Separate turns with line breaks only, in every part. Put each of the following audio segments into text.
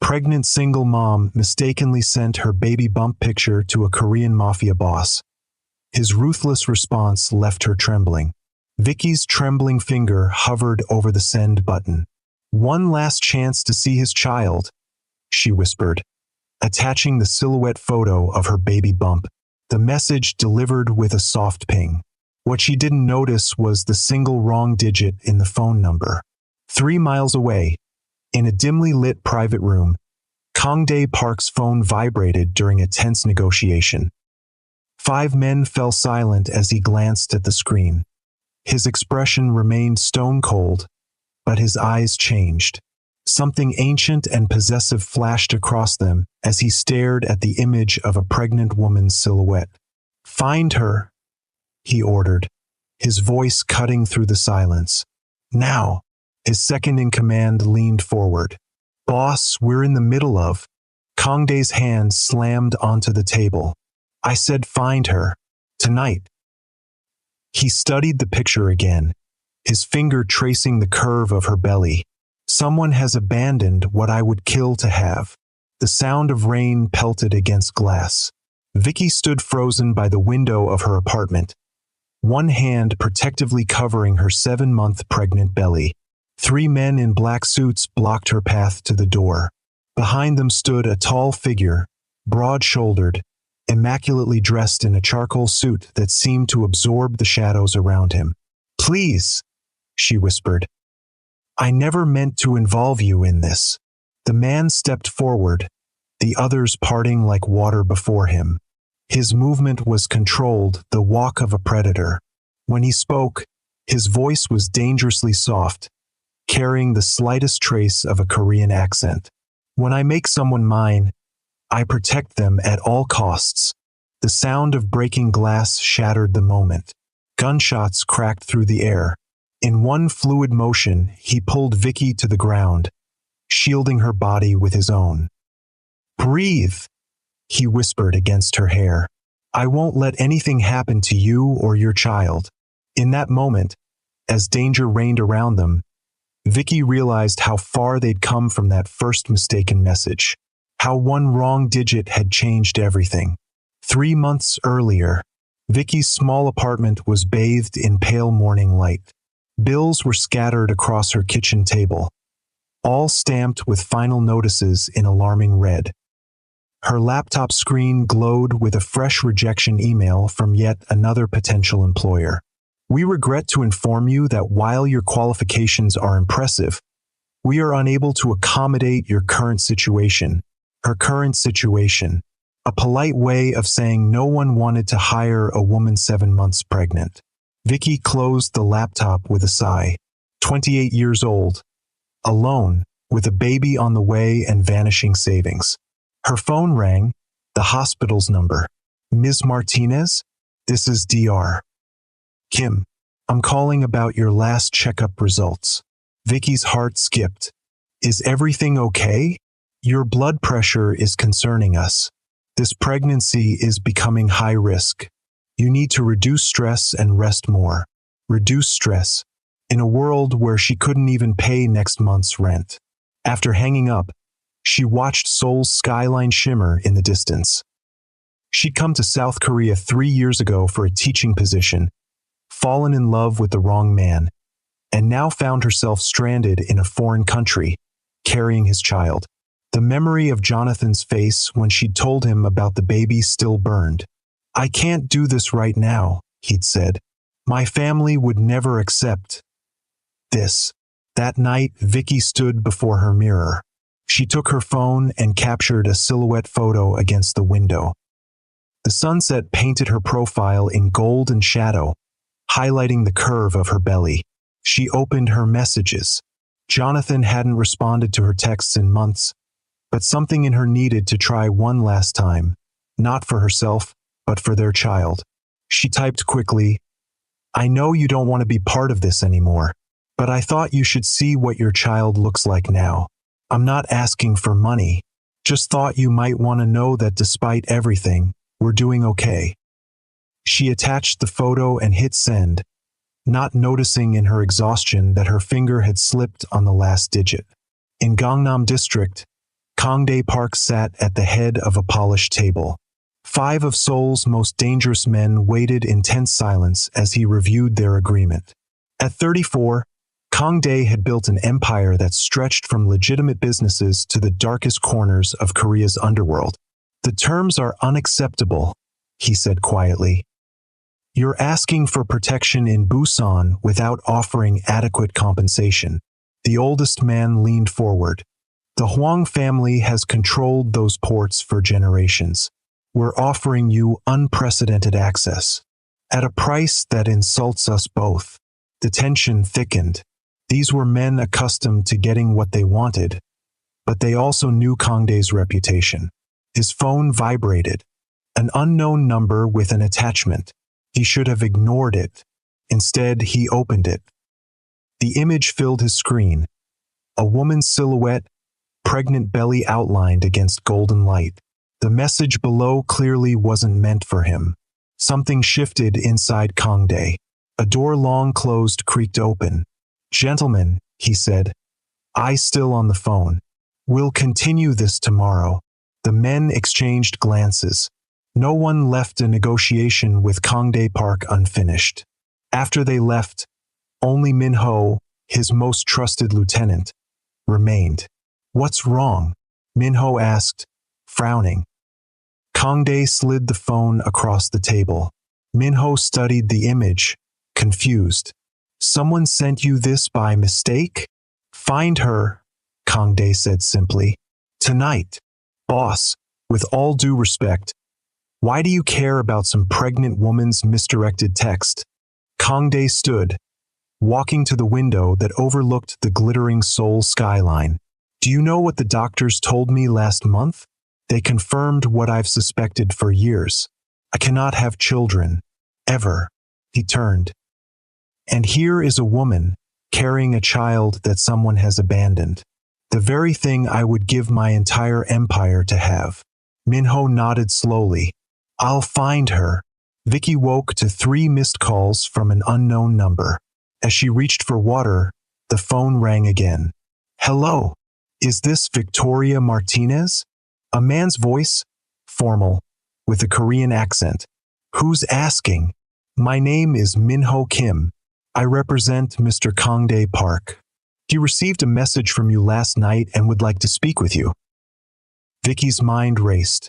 pregnant single mom mistakenly sent her baby bump picture to a Korean Mafia boss. His ruthless response left her trembling. Vicky's trembling finger hovered over the send button. "One last chance to see his child," she whispered, attaching the silhouette photo of her baby bump. The message delivered with a soft ping. What she didn't notice was the single wrong digit in the phone number. 3 miles away, in a dimly lit private room, Kangdae Park's phone vibrated during a tense negotiation. 5 men fell silent as he glanced at the screen. His expression remained stone cold, but his eyes changed. Something ancient and possessive flashed across them as he stared at the image of a pregnant woman's silhouette. "Find her," he ordered, his voice cutting through the silence. "Now." His second-in-command leaned forward. "Boss, we're in the middle of—" Kangdae's hand slammed onto the table. "I said find her. Tonight." He studied the picture again, his finger tracing the curve of her belly. "Someone has abandoned what I would kill to have." The sound of rain pelted against glass. Vicky stood frozen by the window of her apartment, one hand protectively covering her 7-month pregnant belly. 3 men in black suits blocked her path to the door. Behind them stood a tall figure, broad-shouldered, immaculately dressed in a charcoal suit that seemed to absorb the shadows around him. "Please," she whispered. "I never meant to involve you in this." The man stepped forward, the others parting like water before him. His movement was controlled, the walk of a predator. When he spoke, his voice was dangerously soft, carrying the slightest trace of a Korean accent. "When I make someone mine, I protect them at all costs." The sound of breaking glass shattered the moment. Gunshots cracked through the air. In one fluid motion, he pulled Vicky to the ground, shielding her body with his own. "Breathe," he whispered against her hair. "I won't let anything happen to you or your child." In that moment, as danger reigned around them, Vicky realized how far they'd come from that first mistaken message. How one wrong digit had changed everything. 3 months earlier, Vicky's small apartment was bathed in pale morning light. Bills were scattered across her kitchen table, all stamped with final notices in alarming red. Her laptop screen glowed with a fresh rejection email from yet another potential employer. "We regret to inform you that while your qualifications are impressive, we are unable to accommodate your current situation." Her current situation. A polite way of saying no one wanted to hire a woman 7 months pregnant. Vicky closed the laptop with a sigh. 28 years old, alone, with a baby on the way and vanishing savings. Her phone rang, the hospital's number. "Ms. Martinez, this is Dr. Kim. I'm calling about your last checkup results." Vicky's heart skipped. "Is everything okay? Your blood pressure is concerning us. This pregnancy is becoming high risk. You need to reduce stress and rest more." Reduce stress. In a world where she couldn't even pay next month's rent. After hanging up, she watched Seoul's skyline shimmer in the distance. She'd come to South Korea 3 years ago for a teaching position, fallen in love with the wrong man, and now found herself stranded in a foreign country, carrying his child. The memory of Jonathan's face when she'd told him about the baby still burned. "I can't do this right now," he'd said. "My family would never accept this." That night, Vicky stood before her mirror. She took her phone and captured a silhouette photo against the window. The sunset painted her profile in gold and shadow, highlighting the curve of her belly. She opened her messages. Jonathan hadn't responded to her texts in months, but something in her needed to try one last time, not for herself, but for their child. She typed quickly, "I know you don't want to be part of this anymore, but I thought you should see what your child looks like now. I'm not asking for money, just thought you might want to know that despite everything, we're doing okay." She attached the photo and hit send, not noticing in her exhaustion that her finger had slipped on the last digit. In Gangnam District, Kangdae Park sat at the head of a polished table. 5 of Seoul's most dangerous men waited in tense silence as he reviewed their agreement. At 34, Kangdae had built an empire that stretched from legitimate businesses to the darkest corners of Korea's underworld. "The terms are unacceptable," he said quietly. "You're asking for protection in Busan without offering adequate compensation." The oldest man leaned forward. "The Huang family has controlled those ports for generations. We're offering you unprecedented access, at a price that insults us both." The tension thickened. These were men accustomed to getting what they wanted, but they also knew Kangdae's reputation. His phone vibrated. An unknown number with an attachment. He should have ignored it. Instead, he opened it. The image filled his screen. A woman's silhouette, pregnant belly outlined against golden light. The message below clearly wasn't meant for him. Something shifted inside Kangdae. A door long closed creaked open. "Gentlemen," he said, eyes still on the phone. "We'll continue this tomorrow." The men exchanged glances. No one left a negotiation with Kangdae Park unfinished. After they left, only Min-ho, his most trusted lieutenant, remained. "What's wrong?" Min-ho asked, frowning. Kangdae slid the phone across the table. Min-ho studied the image, confused. "Someone sent you this by mistake?" "Find her," Kangdae said simply. "Tonight." "Boss, with all due respect, why do you care about some pregnant woman's misdirected text?" Kangdae stood, walking to the window that overlooked the glittering Seoul skyline. "Do you know what the doctors told me last month? They confirmed what I've suspected for years. I cannot have children. Ever." He turned. "And here is a woman, carrying a child that someone has abandoned. The very thing I would give my entire empire to have." Min-ho nodded slowly. "I'll find her." Vicky woke to 3 missed calls from an unknown number. As she reached for water, the phone rang again. "Hello, is this Victoria Martinez?" A man's voice, formal, with a Korean accent. "Who's asking?" "My name is Min-ho Kim. I represent Mr. Kangdae Park. He received a message from you last night and would like to speak with you." Vicky's mind raced.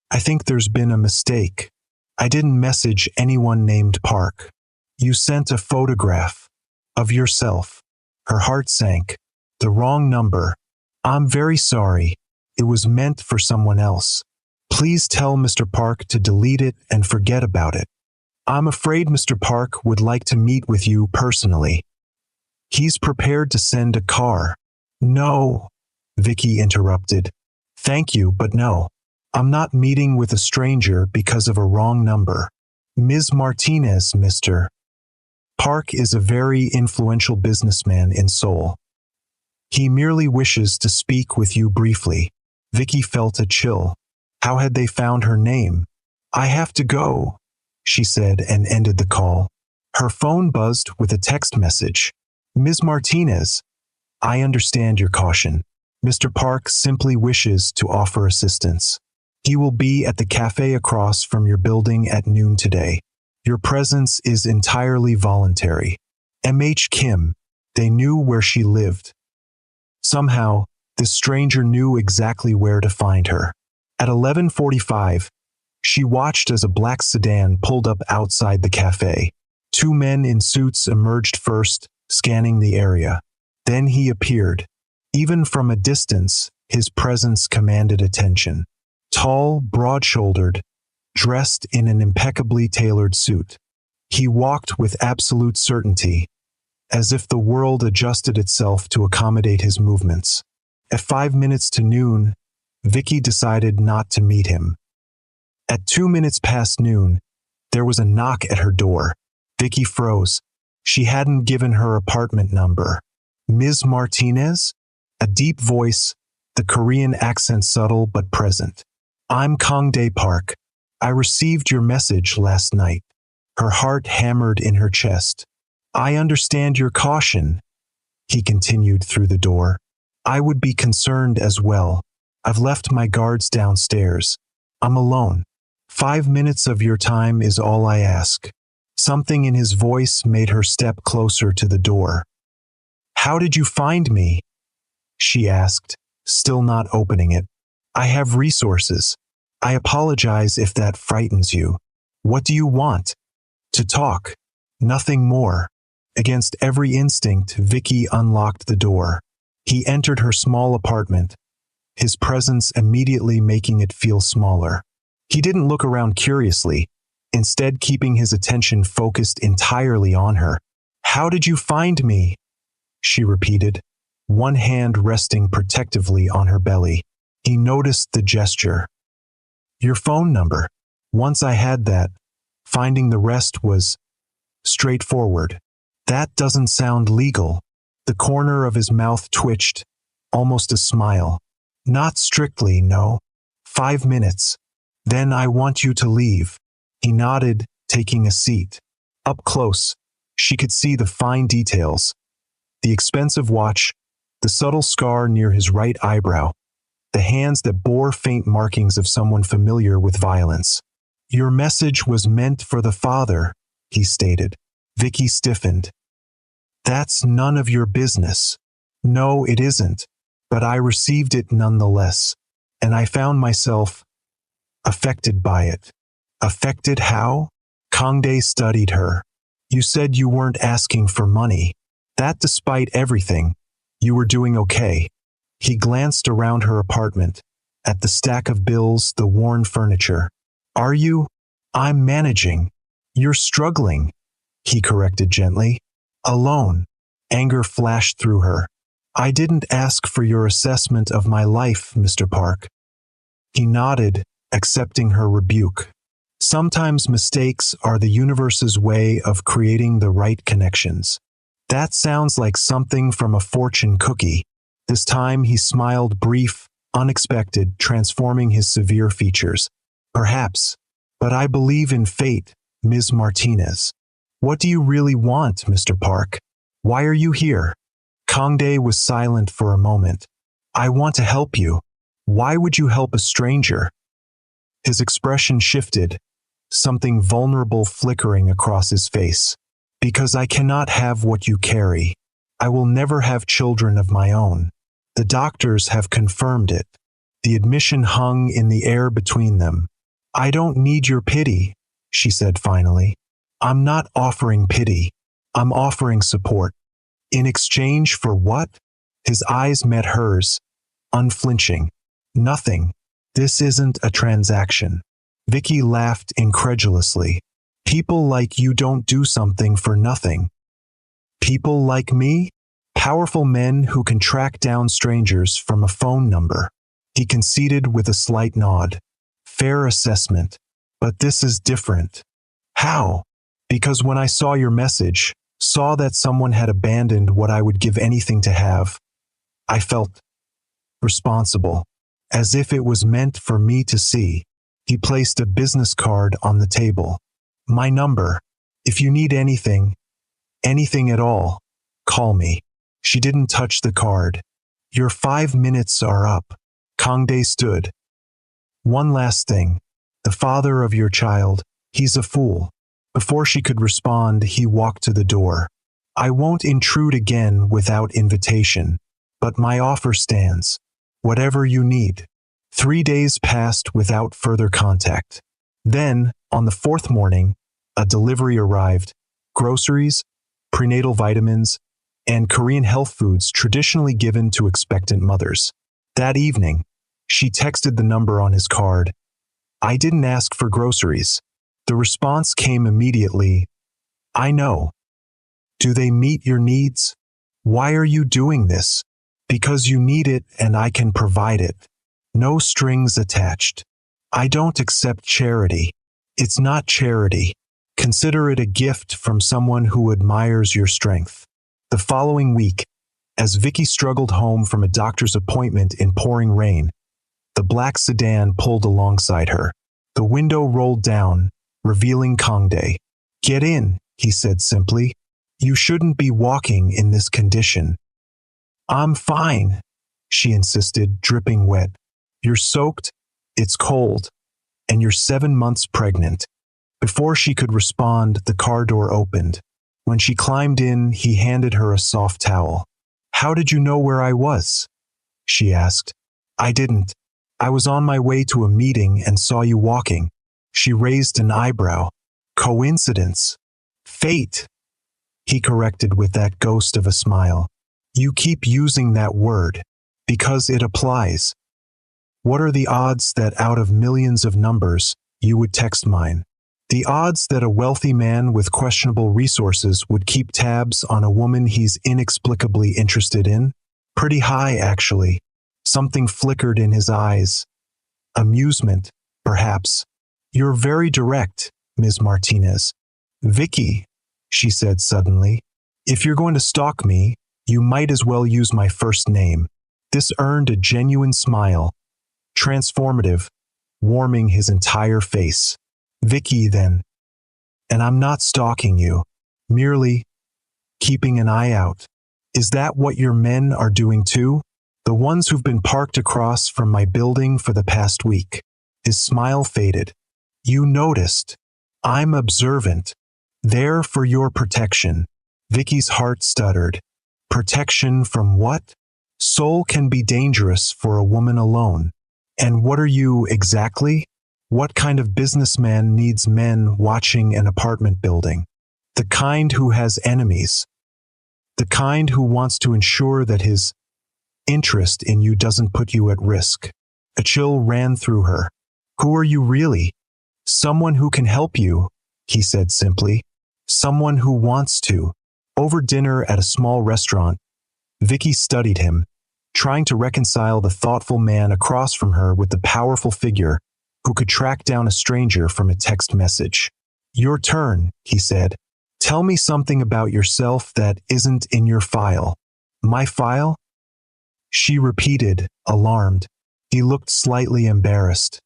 "I think there's been a mistake. I didn't message anyone named Park. You sent a photograph of yourself." Her heart sank. "The wrong number. I'm very sorry. It was meant for someone else. Please tell Mr. Park to delete it and forget about it. I'm afraid Mr. Park would like to meet with you personally. He's prepared to send a car." "No," Vicky interrupted. "Thank you, but no. I'm not meeting with a stranger because of a wrong number. Ms. Martinez, Mr. Park is a very influential businessman in Seoul. He merely wishes to speak with you briefly." Vicky felt a chill. How had they found her name? "I have to go," she said and ended the call. Her phone buzzed with a text message. "Ms. Martinez, I understand your caution. Mr. Park simply wishes to offer assistance. He will be at the cafe across from your building at noon today. Your presence is entirely voluntary. M.H. Kim." They knew where she lived. Somehow, this stranger knew exactly where to find her. At 11:45, she watched as a black sedan pulled up outside the cafe. 2 men in suits emerged first, scanning the area. Then he appeared. Even from a distance, his presence commanded attention. Tall, broad-shouldered, dressed in an impeccably tailored suit. He walked with absolute certainty, as if the world adjusted itself to accommodate his movements. At 5 minutes to noon, Vicky decided not to meet him. At 2 minutes past noon, there was a knock at her door. Vicky froze. She hadn't given her apartment number. "Ms. Martinez?" A deep voice, the Korean accent subtle but present. "I'm Kangdae Park. I received your message last night." Her heart hammered in her chest. "I understand your caution," he continued through the door. "I would be concerned as well. I've left my guards downstairs. I'm alone. 5 minutes of your time is all I ask. Something in his voice made her step closer to the door. How did you find me? She asked, still not opening it. I have resources. I apologize if that frightens you. What do you want? To talk. Nothing more. Against every instinct, Vicky unlocked the door. He entered her small apartment, his presence immediately making it feel smaller. He didn't look around curiously, instead keeping his attention focused entirely on her. How did you find me? She repeated, one hand resting protectively on her belly. He noticed the gesture. Your phone number. Once I had that, finding the rest was straightforward. That doesn't sound legal. The corner of his mouth twitched, almost a smile. Not strictly, no. 5 minutes. Then I want you to leave. He nodded, taking a seat. Up close, she could see the fine details. The expensive watch, the subtle scar near his right eyebrow, the hands that bore faint markings of someone familiar with violence. Your message was meant for the father, he stated. Vicky stiffened. That's none of your business. No, it isn't, but I received it nonetheless, and I found myself affected by it. Affected how? Kangdae studied her. You said you weren't asking for money. That despite everything, you were doing okay. He glanced around her apartment, at the stack of bills, the worn furniture. Are you? I'm managing. You're struggling, he corrected gently. Alone. Anger flashed through her. I didn't ask for your assessment of my life, Mr. Park. He nodded, accepting her rebuke. Sometimes mistakes are the universe's way of creating the right connections. That sounds like something from a fortune cookie. This time he smiled, brief, unexpected, transforming his severe features. Perhaps, but I believe in fate, Ms. Martinez. What do you really want, Mr. Park? Why are you here? Kangdae was silent for a moment. I want to help you. Why would you help a stranger? His expression shifted, something vulnerable flickering across his face. Because I cannot have what you carry. I will never have children of my own. The doctors have confirmed it. The admission hung in the air between them. I don't need your pity, she said finally. I'm not offering pity. I'm offering support. In exchange for what? His eyes met hers, unflinching. Nothing. This isn't a transaction. Vicky laughed incredulously. People like you don't do something for nothing. People like me? Powerful men who can track down strangers from a phone number. He conceded with a slight nod. Fair assessment. But this is different. How? Because when I saw your message, saw that someone had abandoned what I would give anything to have, I felt responsible, as if it was meant for me to see. He placed a business card on the table. My number. If you need anything at all, call me. She didn't touch the card. Your 5 minutes are up. Kangdae stood. One last thing. The father of your child, he's a fool. Before she could respond, he walked to the door. I won't intrude again without invitation, but my offer stands. Whatever you need. 3 days passed without further contact. Then, on the 4th morning, a delivery arrived. Groceries, prenatal vitamins, and Korean health foods traditionally given to expectant mothers. That evening, she texted the number on his card. I didn't ask for groceries. The response came immediately. I know. Do they meet your needs? Why are you doing this? Because you need it and I can provide it. No strings attached. I don't accept charity. It's not charity. Consider it a gift from someone who admires your strength. The following week, as Vicky struggled home from a doctor's appointment in pouring rain, the black sedan pulled alongside her. The window rolled down, revealing Kangdae. Get in, he said simply. You shouldn't be walking in this condition. I'm fine, she insisted, dripping wet. You're soaked, it's cold, and you're 7 months pregnant." Before she could respond, the car door opened. When she climbed in, he handed her a soft towel. "How did you know where I was?" she asked. "I didn't. I was on my way to a meeting and saw you walking." She raised an eyebrow. "Coincidence? Fate?" he corrected with that ghost of a smile. "You keep using that word, because it applies. What are the odds that out of millions of numbers, you would text mine? The odds that a wealthy man with questionable resources would keep tabs on a woman he's inexplicably interested in? Pretty high, actually." Something flickered in his eyes. Amusement, perhaps. "You're very direct, Ms. Martinez." "Vicky," she said suddenly, "if you're going to stalk me, you might as well use my first name." This earned a genuine smile, transformative, warming his entire face. "Vicky, then. And I'm not stalking you, merely keeping an eye out. Is that what your men are doing too? The ones who've been parked across from my building for the past week?" His smile faded. "You noticed. I'm observant. There for your protection." Vicky's heart stuttered. Protection from what? Soul can be dangerous for a woman alone. And what are you exactly? What kind of businessman needs men watching an apartment building? The kind who has enemies. The kind who wants to ensure that his interest in you doesn't put you at risk. A chill ran through her. "Who are you really?" "Someone who can help you," he said simply. "Someone who wants to." Over dinner at a small restaurant, Vicky studied him, trying to reconcile the thoughtful man across from her with the powerful figure who could track down a stranger from a text message. "Your turn," he said. "Tell me something about yourself that isn't in your file." "My file?" she repeated, alarmed. He looked slightly embarrassed.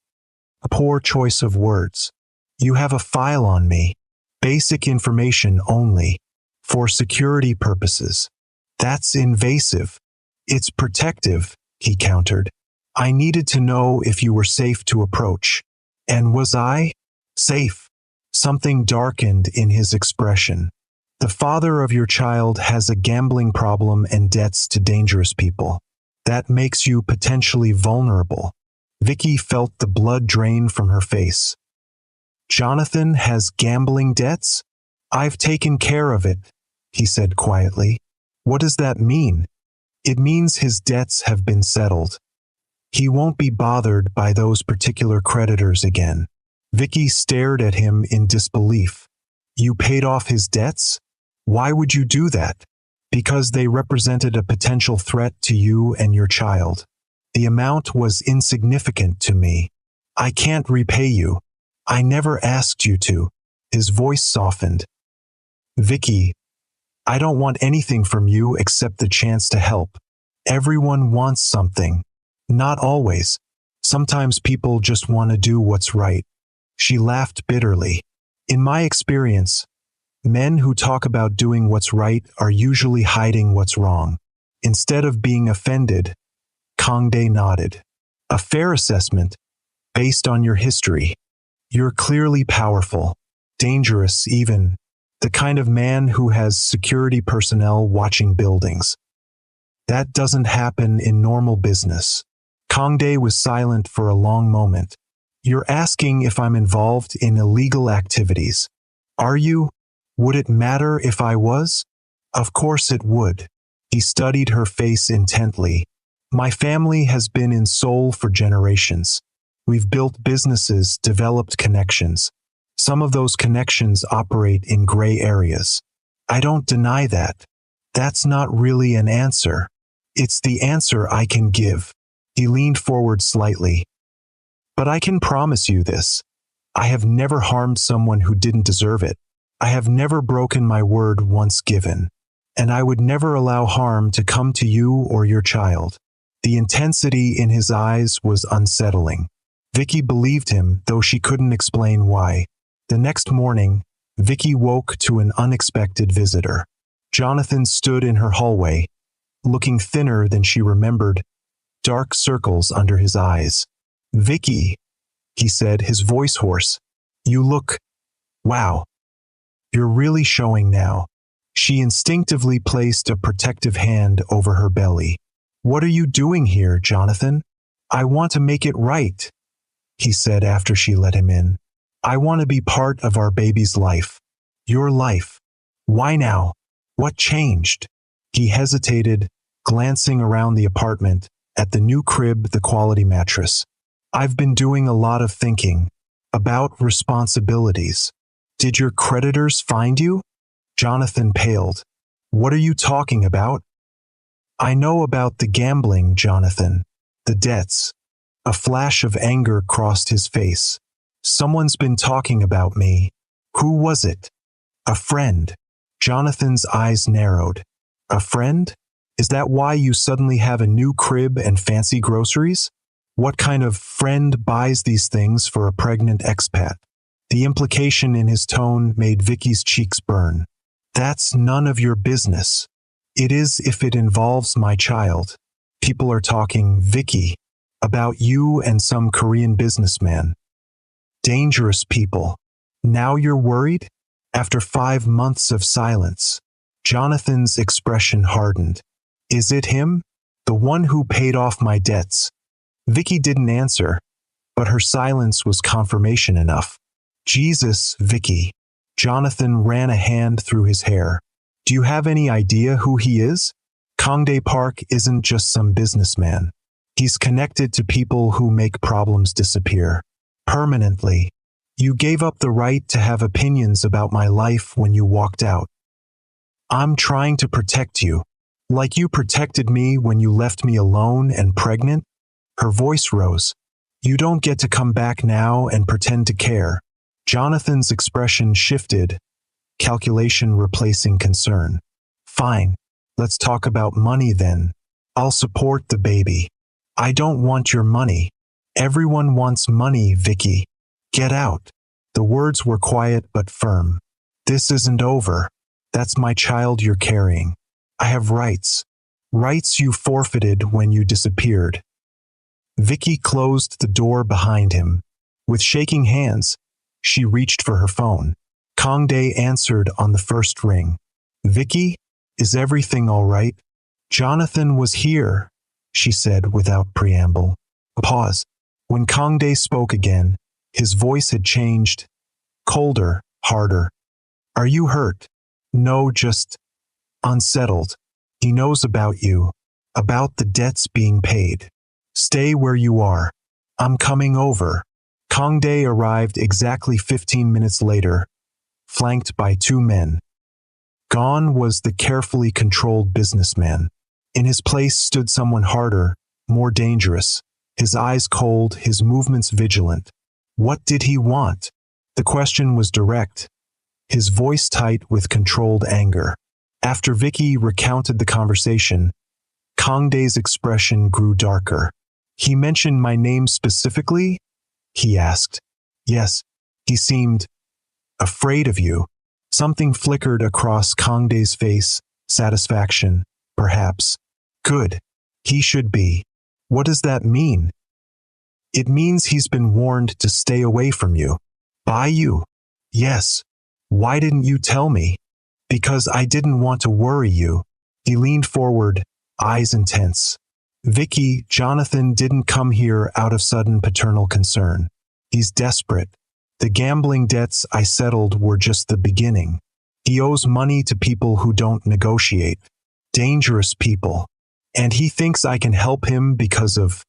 A poor choice of words. "You have a file on me. Basic information only. For security purposes." "That's invasive." "It's protective," he countered. "I needed to know if you were safe to approach." And was I? Safe? Something darkened in his expression. "The father of your child has a gambling problem and debts to dangerous people. That makes you potentially vulnerable." Vicky felt the blood drain from her face. "Jonathan has gambling debts? I've taken care of it," he said quietly. "What does that mean?" "It means his debts have been settled. He won't be bothered by those particular creditors again." Vicky stared at him in disbelief. "You paid off his debts? Why would you do that?" "Because they represented a potential threat to you and your child. The amount was insignificant to me. I can't repay you. I never asked you to." His voice softened. "Vicky, I don't want anything from you except the chance to help. Everyone wants something. Not always. Sometimes people just want to do what's right." She laughed bitterly. "In my experience, men who talk about doing what's right are usually hiding what's wrong." Instead of being offended, Kangde nodded. "A fair assessment, based on your history. You're clearly powerful, dangerous even, the kind of man who has security personnel watching buildings. That doesn't happen in normal business." Kangde was silent for a long moment. "You're asking if I'm involved in illegal activities. Are you? Would it matter if I was?" "Of course it would." He studied her face intently. "My family has been in Seoul for generations. We've built businesses, developed connections. Some of those connections operate in gray areas. I don't deny that. That's not really an answer. It's the answer I can give." He leaned forward slightly. "But I can promise you this. I have never harmed someone who didn't deserve it. I have never broken my word once given. And I would never allow harm to come to you or your child." The intensity in his eyes was unsettling. Vicky believed him, though she couldn't explain why. The next morning, Vicky woke to an unexpected visitor. Jonathan stood in her hallway, looking thinner than she remembered, dark circles under his eyes. "Vicky," he said, his voice hoarse. "You look... wow. You're really showing now." She instinctively placed a protective hand over her belly. "What are you doing here, Jonathan?" "I want to make it right," he said after she let him in. "I want to be part of our baby's life. Your life. Why now? What changed?" He hesitated, glancing around the apartment, at the new crib, the quality mattress. "I've been doing a lot of thinking. About responsibilities. Did your creditors find you?" Jonathan paled. "What are you talking about?" "I know about the gambling, Jonathan. The debts." A flash of anger crossed his face. "Someone's been talking about me." "Who was it?" "A friend." Jonathan's eyes narrowed. "A friend? Is that why you suddenly have a new crib and fancy groceries? What kind of friend buys these things for a pregnant expat?" The implication in his tone made Vicky's cheeks burn. "That's none of your business." "It is if it involves my child. People are talking, Vicky, about you and some Korean businessman. Dangerous people. Now you're worried?" After 5 months of silence, Jonathan's expression hardened. "Is it him? The one who paid off my debts?" Vicky didn't answer, but her silence was confirmation enough. "Jesus, Vicky." Jonathan ran a hand through his hair. "Do you have any idea who he is? Kongdae Park isn't just some businessman. He's connected to people who make problems disappear. Permanently. You gave up the right to have opinions about my life when you walked out. I'm trying to protect you. Like you protected me when you left me alone and pregnant?" Her voice rose. "You don't get to come back now and pretend to care." Jonathan's expression shifted, calculation replacing concern. "Fine, let's talk about money then. I'll support the baby." "I don't want your money." "Everyone wants money, Vicky. Get out." The words were quiet but firm. "This isn't over. That's my child you're carrying. I have rights. Rights you forfeited when you disappeared." Vicky closed the door behind him. With shaking hands, she reached for her phone. Kongdae answered on the first ring. "Vicky, is everything all right?" "Jonathan was here," she said without preamble. A pause. When Kongdae spoke again, his voice had changed, colder, harder. "Are you hurt?" "No, just unsettled. He knows about you, about the debts being paid. Stay where you are. I'm coming over." Kongdae arrived exactly 15 minutes later, flanked by 2 men. Gone was the carefully controlled businessman. In his place stood someone harder, more dangerous, his eyes cold, his movements vigilant. What did he want? The question was direct, his voice tight with controlled anger. After Vicky recounted the conversation, Kongdae's expression grew darker. "He mentioned my name specifically?" he asked. "Yes." He seemed afraid of you. Something flickered across Kongdae's face, satisfaction, perhaps. "Good. He should be." "What does that mean?" "It means he's been warned to stay away from you." "By you?" "Yes." "Why didn't you tell me?" "Because I didn't want to worry you." He leaned forward, eyes intense. "Vicky, Jonathan didn't come here out of sudden paternal concern. He's desperate. The gambling debts I settled were just the beginning. He owes money to people who don't negotiate. Dangerous people. And he thinks I can help him because of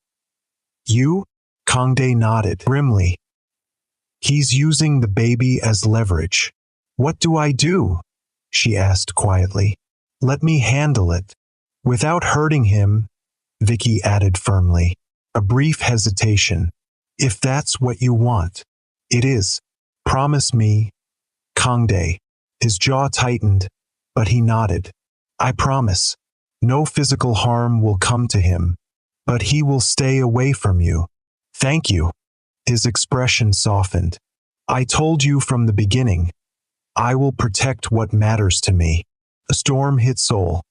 you?" Kongdae nodded grimly. "He's using the baby as leverage." "What do I do?" she asked quietly. "Let me handle it." "Without hurting him," Vicky added firmly. A brief hesitation. "If that's what you want." "It is. Promise me." Kongdae. His jaw tightened, but he nodded. "I promise. No physical harm will come to him, but he will stay away from you." "Thank you." His expression softened. "I told you from the beginning. I will protect what matters to me." A storm hit Seoul.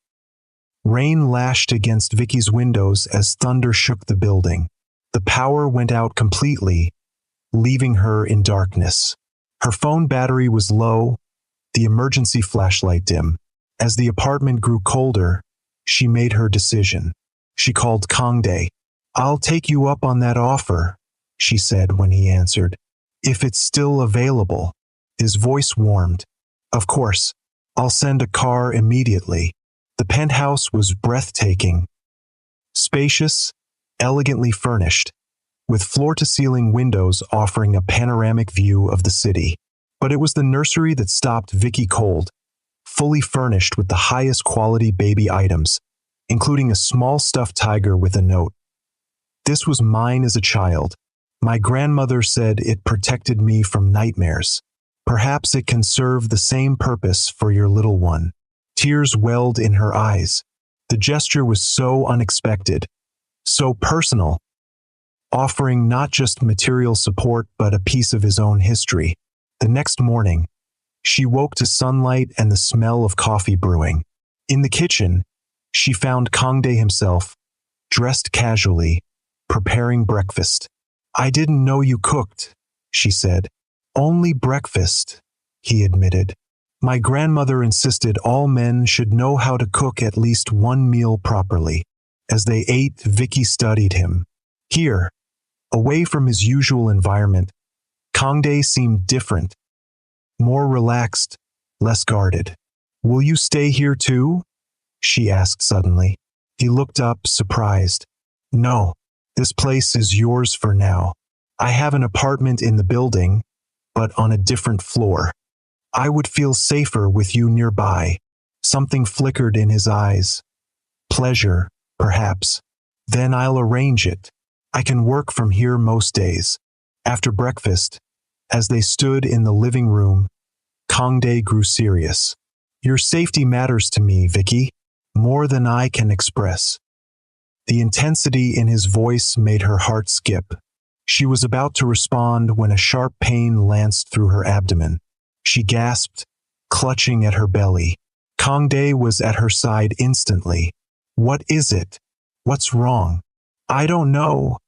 Rain lashed against Vicky's windows as thunder shook the building. The power went out completely, leaving her in darkness. Her phone battery was low, the emergency flashlight dim. As the apartment grew colder, she made her decision. She called Kangdae. "I'll take you up on that offer," she said when he answered. "If it's still available." His voice warmed. "Of course, I'll send a car immediately." The penthouse was breathtaking. Spacious, elegantly furnished, with floor-to-ceiling windows offering a panoramic view of the city. But it was the nursery that stopped Vicky cold, fully furnished with the highest quality baby items, including a small stuffed tiger with a note. "This was mine as a child. My grandmother said it protected me from nightmares. Perhaps it can serve the same purpose for your little one." Tears welled in her eyes. The gesture was so unexpected, so personal, offering not just material support but a piece of his own history. The next morning, she woke to sunlight and the smell of coffee brewing. In the kitchen, she found Kangdae himself, dressed casually, preparing breakfast. "I didn't know you cooked," she said. "Only breakfast," he admitted. "My grandmother insisted all men should know how to cook at least one meal properly." As they ate, Vicky studied him. Here, away from his usual environment, Kangdae seemed different, more relaxed, less guarded. "Will you stay here too?" she asked suddenly. He looked up, surprised. "No, this place is yours for now. I have an apartment in the building, but on a different floor. I would feel safer with you nearby." Something flickered in his eyes. "Pleasure, perhaps. Then I'll arrange it. I can work from here most days." After breakfast, as they stood in the living room, Kangdae grew serious. "Your safety matters to me, Vicky, more than I can express." The intensity in his voice made her heart skip. She was about to respond when a sharp pain lanced through her abdomen. She gasped, clutching at her belly. Kangdae was at her side instantly. "What is it? What's wrong?" "I don't know,"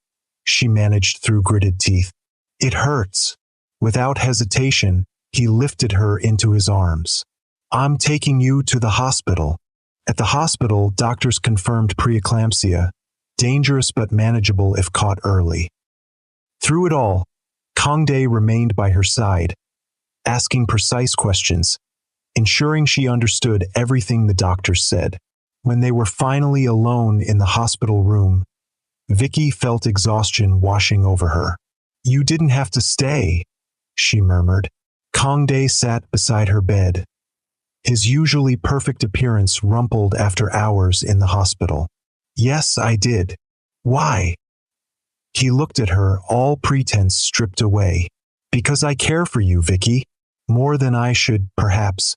she managed through gritted teeth. "It hurts." Without hesitation, he lifted her into his arms. "I'm taking you to the hospital." At the hospital, doctors confirmed preeclampsia, dangerous but manageable if caught early. Through it all, Kangdae remained by her side, asking precise questions, ensuring she understood everything the doctors said. When they were finally alone in the hospital room, Vicky felt exhaustion washing over her. "You didn't have to stay," she murmured. Kangdae sat beside her bed, his usually perfect appearance rumpled after hours in the hospital. "Yes, I did. Why?" He looked at her, all pretense stripped away. "Because I care for you, Vicky. More than I should, perhaps.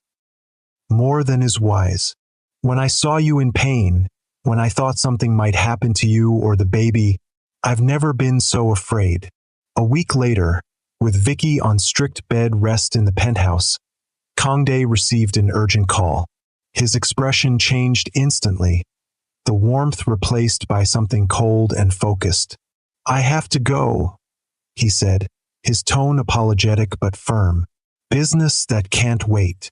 More than is wise. When I saw you in pain, when I thought something might happen to you or the baby, I've never been so afraid." A week later, with Vicky on strict bed rest in the penthouse, Kangdae received an urgent call. His expression changed instantly, the warmth replaced by something cold and focused. "I have to go," he said, his tone apologetic but firm. "Business that can't wait.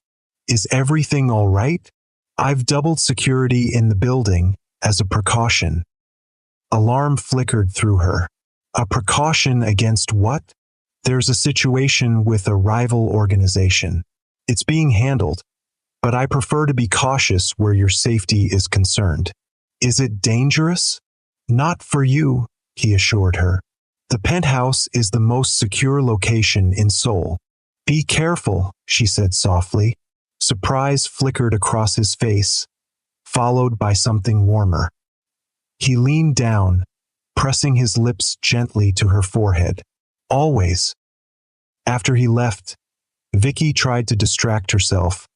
Is everything all right? I've doubled security in the building, as a precaution." Alarm flickered through her. "A precaution against what?" "There's a situation with a rival organization. It's being handled, but I prefer to be cautious where your safety is concerned." "Is it dangerous?" "Not for you," he assured her. "The penthouse is the most secure location in Seoul." "Be careful," she said softly. Surprise flickered across his face, followed by something warmer. He leaned down, pressing his lips gently to her forehead. "Always." After he left, Vicky tried to distract herself,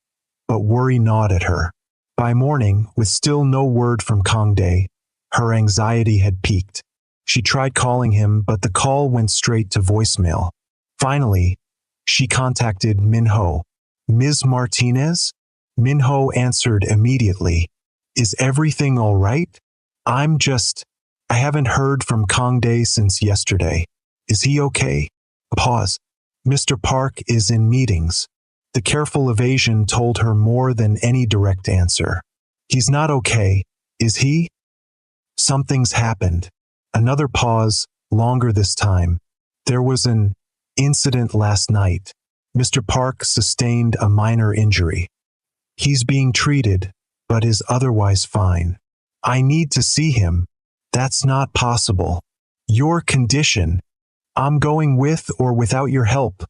but worry gnawed at her. By morning, with still no word from Kangdae, her anxiety had peaked. She tried calling him, but the call went straight to voicemail. Finally, she contacted Minho. "Ms. Martinez?" Minho answered immediately. Is everything all right? I haven't heard from Kang Dae since yesterday. Is he okay? Pause. Mr. Park is in meetings. The careful evasion told her more than any direct answer. He's not okay, is he? Something's happened. Another pause, longer this time. There was an incident last night. Mr. Park sustained a minor injury. He's being treated, but is otherwise fine. I need to see him. That's not possible. Your condition. I'm going with or without your help,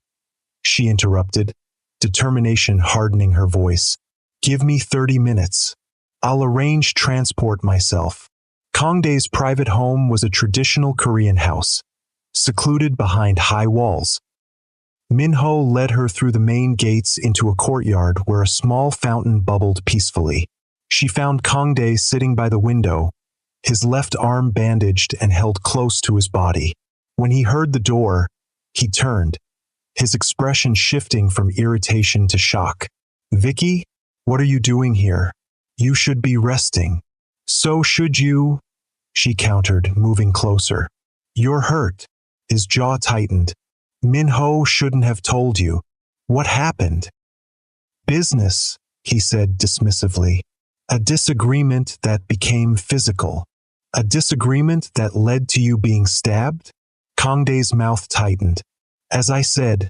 she interrupted, determination hardening her voice. Give me 30 minutes. I'll arrange transport myself. Kang Dae's private home was a traditional Korean house, secluded behind high walls. Minho led her through the main gates into a courtyard where a small fountain bubbled peacefully. She found Kang Dae sitting by the window, his left arm bandaged and held close to his body. When he heard the door, he turned, his expression shifting from irritation to shock. Vicky, what are you doing here? You should be resting. So should you, she countered, moving closer. You're hurt. His jaw tightened. Minho shouldn't have told you. What happened? Business, he said dismissively. A disagreement that became physical. A disagreement that led to you being stabbed? Kang Dae's mouth tightened. As I said,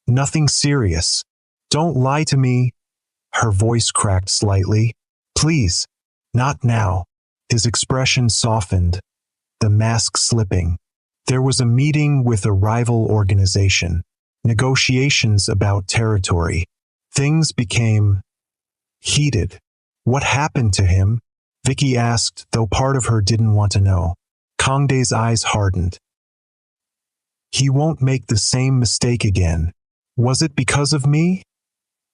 nothing serious. Don't lie to me. Her voice cracked slightly. Please, not now. His expression softened, the mask slipping. There was a meeting with a rival organization, negotiations about territory. Things became heated. What happened to him? Vicky asked, though part of her didn't want to know. Kang Dae's eyes hardened. He won't make the same mistake again. Was it because of me?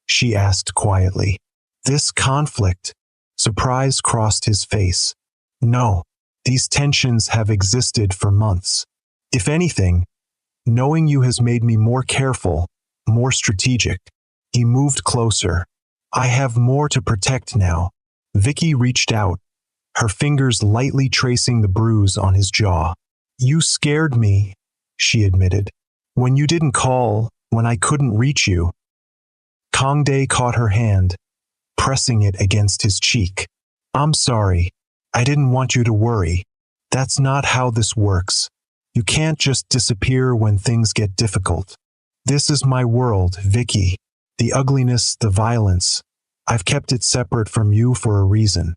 She asked quietly. This conflict. Surprise crossed his face. No, these tensions have existed for months. If anything, knowing you has made me more careful, more strategic. He moved closer. I have more to protect now. Vicky reached out, her fingers lightly tracing the bruise on his jaw. You scared me, she admitted. When you didn't call, when I couldn't reach you. Kang Dae caught her hand, pressing it against his cheek. I'm sorry. I didn't want you to worry. That's not how this works. You can't just disappear when things get difficult. This is my world, Vicky. The ugliness, the violence. I've kept it separate from you for a reason.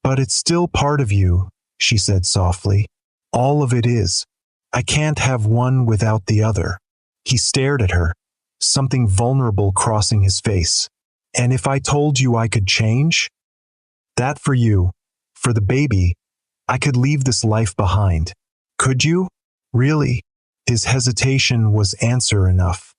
But it's still part of you, she said softly. All of it is. I can't have one without the other. He stared at her, something vulnerable crossing his face. And if I told you I could change? That for you, for the baby, I could leave this life behind. Could you? Really? His hesitation was answer enough.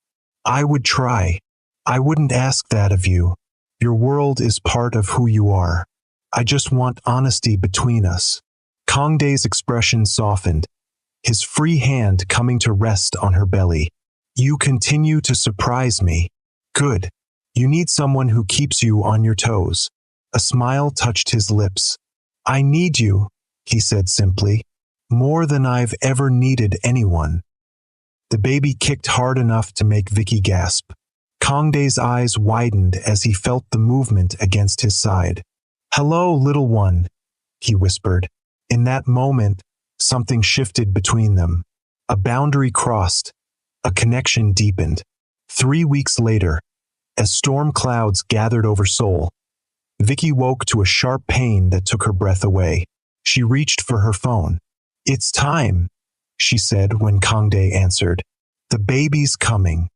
I would try. I wouldn't ask that of you. Your world is part of who you are. I just want honesty between us. Kang Dae's expression softened, his free hand coming to rest on her belly. You continue to surprise me. Good. You need someone who keeps you on your toes. A smile touched his lips. I need you, he said simply, more than I've ever needed anyone. The baby kicked hard enough to make Vicky gasp. Kang Dae's eyes widened as he felt the movement against his side. Hello, little one, he whispered. In that moment, something shifted between them. A boundary crossed. A connection deepened. 3 weeks later, as storm clouds gathered over Seoul, Vicky woke to a sharp pain that took her breath away. She reached for her phone. It's time, she said when Kang Dae answered. The baby's coming.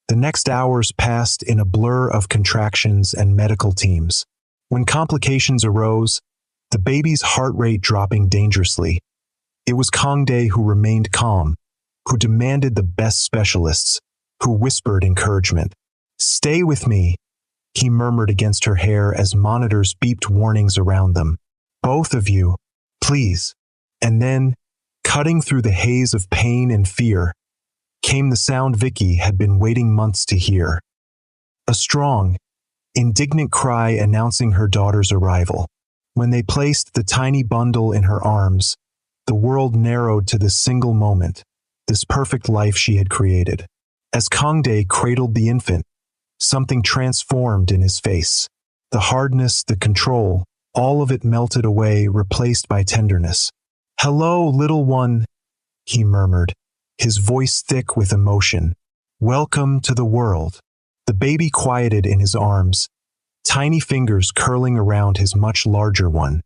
The next hours passed in a blur of contractions and medical teams. When complications arose, the baby's heart rate dropping dangerously, it was Kang Dae who remained calm, who demanded the best specialists, who whispered encouragement. Stay with me, he murmured against her hair as monitors beeped warnings around them. Both of you, please. And then, cutting through the haze of pain and fear, came the sound Vicky had been waiting months to hear. A strong, indignant cry announcing her daughter's arrival. When they placed the tiny bundle in her arms, the world narrowed to this single moment, this perfect life she had created. As Kangdae cradled the infant, something transformed in his face. The hardness, the control, all of it melted away, replaced by tenderness. "Hello, little one," he murmured, his voice thick with emotion. "Welcome to the world." The baby quieted in his arms, tiny fingers curling around his much larger one.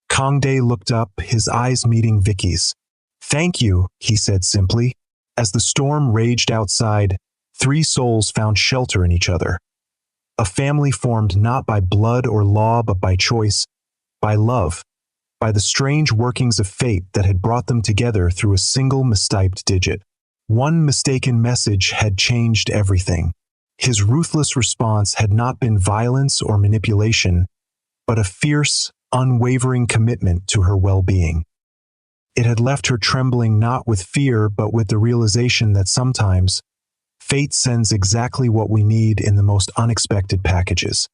Kangdae looked up, his eyes meeting Vicky's. "Thank you," he said simply. As the storm raged outside, three souls found shelter in each other. A family formed not by blood or law but by choice, by love, by the strange workings of fate that had brought them together through a single mistyped digit. One mistaken message had changed everything. His ruthless response had not been violence or manipulation, but a fierce, unwavering commitment to her well-being. It had left her trembling not with fear but with the realization that sometimes fate sends exactly what we need in the most unexpected packages.